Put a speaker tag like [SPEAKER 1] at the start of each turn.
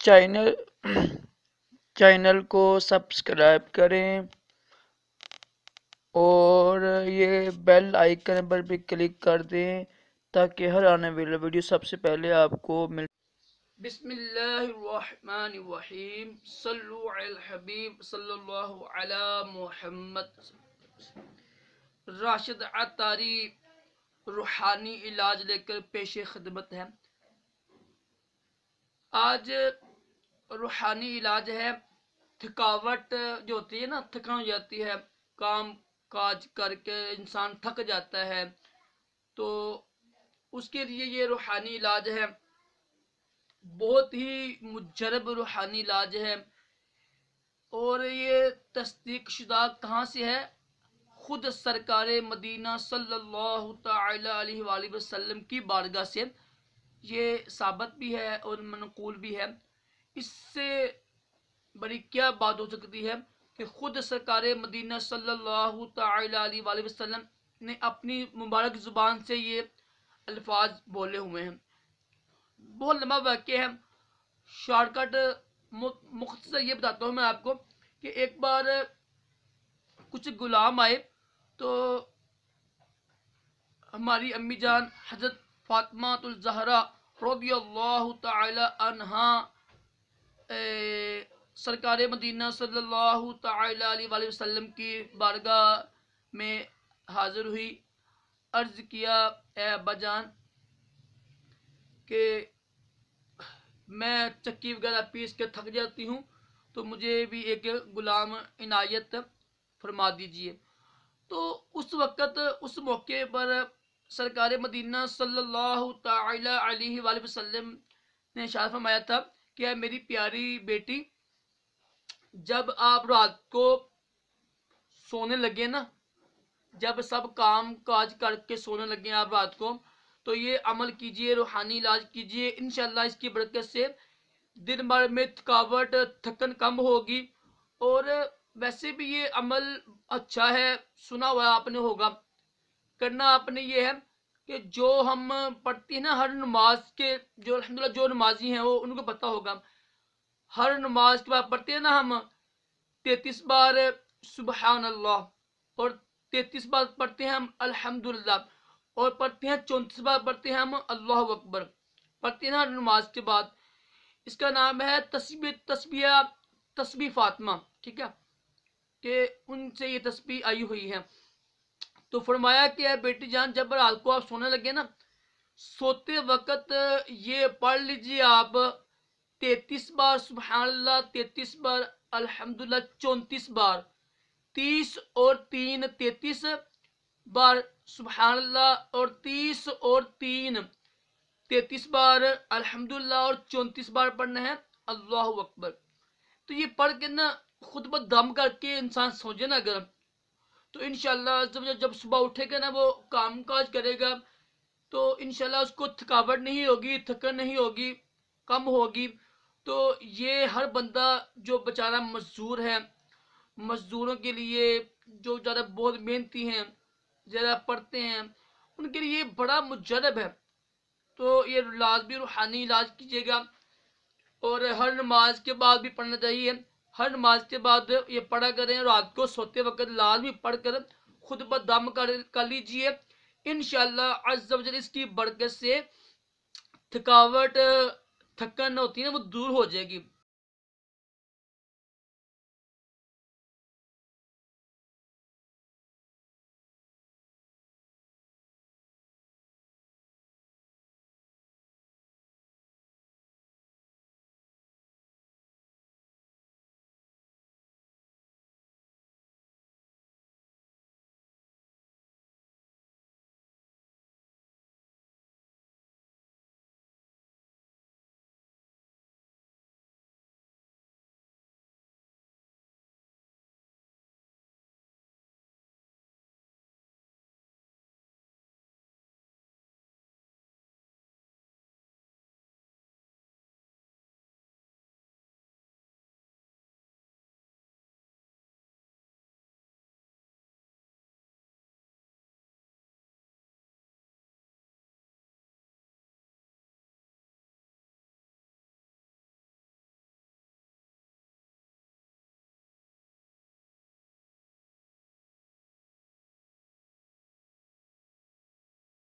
[SPEAKER 1] Channel channel کو subscribe کریں اور یہ بیل آئیکن پر بھی کلک کر دیں تاکہ ہر آنے والی ویڈیو سب سے پہلے آپ کو مل۔ بسم اللہ الرحمن الرحیم، صلو علی الحبیب صلی اللہ علی محمد۔ راشد عطاری روحانی علاج لے کر پیش خدمت ہے۔ آج روحانی علاج ہے۔ تھکاوٹ جو ہوتی ہے نا، تھکان ہو جاتی ہے، کام کاج کر کے انسان تھک جاتا ہے، تو اس کے لیے یہ روحانی علاج ہے، بہت ہی مجرب روحانی علاج ہے۔ اور یہ تصدیق شدہ کہاں سے ہے؟ خود سرکار مدینہ صلی اللہ تعالی علیہ وآلہ وسلم کی بارگاہ سے یہ ثابت بھی ہے اور منقول بھی ہے۔ اس سے بڑی کیا بات ہو سکتی ہے کہ خود سرکار مدینہ صلی اللہ تعالی علیہ وآلہ وسلم نے اپنی مبارک زبان سے یہ الفاظ بولے ہوئے ہیں۔ بہت لمبا واقعہ ہے، شارٹ کٹ مختصر یہ بتاتا ہوں میں آپ کو کہ ایک بار کچھ غلام آئے تو ہماری امی جان حضرت فاطمہ الزہرا رضی اللہ تعالی عنہا سرکار مدینہ صلی اللہ تعالی علیہ وآلہ وسلم کی بارگاہ میں حاضر ہوئی، عرض کیا اے ابا جان کہ میں چکی وغیرہ پیس کے تھک جاتی ہوں، تو مجھے بھی ایک غلام عنایت فرما دیجئے۔ تو اس وقت اس موقع پر سرکار مدینہ صلی اللہ تعالی علیہ وآلہ وسلم نے ارشاد فرمایا تھا کہ اے میری پیاری بیٹی، جب آپ رات کو سونے لگے نا، جب سب کام کاج کر کے سونے لگے آپ رات کو، تو یہ عمل کیجئے، روحانی علاج کیجئے، انشاءاللہ اس کی برکت سے دن بھر میں تھکاوٹ تھکن کم ہوگی۔ اور ویسے بھی یہ عمل اچھا ہے، سنا ہوا آپ نے ہوگا، کرنا آپ نے یہ ہے کہ جو ہم پڑھتے ہیں نا ہر نماز کے، جو الحمدللہ جو نمازی ہیں وہ ان کو پتہ ہوگا، ہر نماز کے بعد پڑھتے ہیں نا ہم 33 بار سبحان اللہ، اور 33 بار پڑھتے ہیں ہم الحمدللہ، اور پڑھتے ہیں 34 بار پڑھتے ہیں ہم اللہ اکبر، پڑھتے ہیں نا نماز کے بعد۔ اس کا نام ہے تسبیح فاطمہ، ٹھیک ہے، کہ ان سے یہ تسبیح آئی ہوئی ہے۔ تو فرمایا کہ اے بیٹی جان، جب رات کو آپ سونے لگے نا، سوتے وقت یہ پڑھ لیجیے آپ 33 بار سبحان اللہ، 33 بار الحمدللہ، 34 بار، 30 اور 3 33 بار سبحان اللہ، اور 30 اور 3 33 بار الحمدللہ، اور 34 بار پڑھنا ہے اللہ اکبر۔ تو یہ پڑھ کے نا خود بہ دم کر کے انسان سو جائے نا اگر، تو انشاءاللہ جب صبح اٹھے گا نا، وہ کام کاج کرے گا تو انشاءاللہ اس کو تھکاوٹ نہیں ہوگی، تھکن نہیں ہوگی، کم ہوگی۔ تو یہ ہر بندہ جو بیچارہ مزدور ہے، مزدوروں کے لیے جو زیادہ بہت محنتی ہیں، زیادہ پڑھتے ہیں، ان کے لیے بڑا مجرب ہے۔ تو یہ لازمی روحانی علاج کیجیے گا، اور ہر نماز کے بعد بھی پڑھنا چاہیے، ہر نماز کے بعد یہ پڑھا کریں، رات کو سوتے وقت لازمی پڑھ کر خود بہ دم کر لیجئے، انشاءاللہ عز و جل اس کی برکت سے تھکاوٹ تھکن ہوتی ہے وہ دور ہو جائے گی۔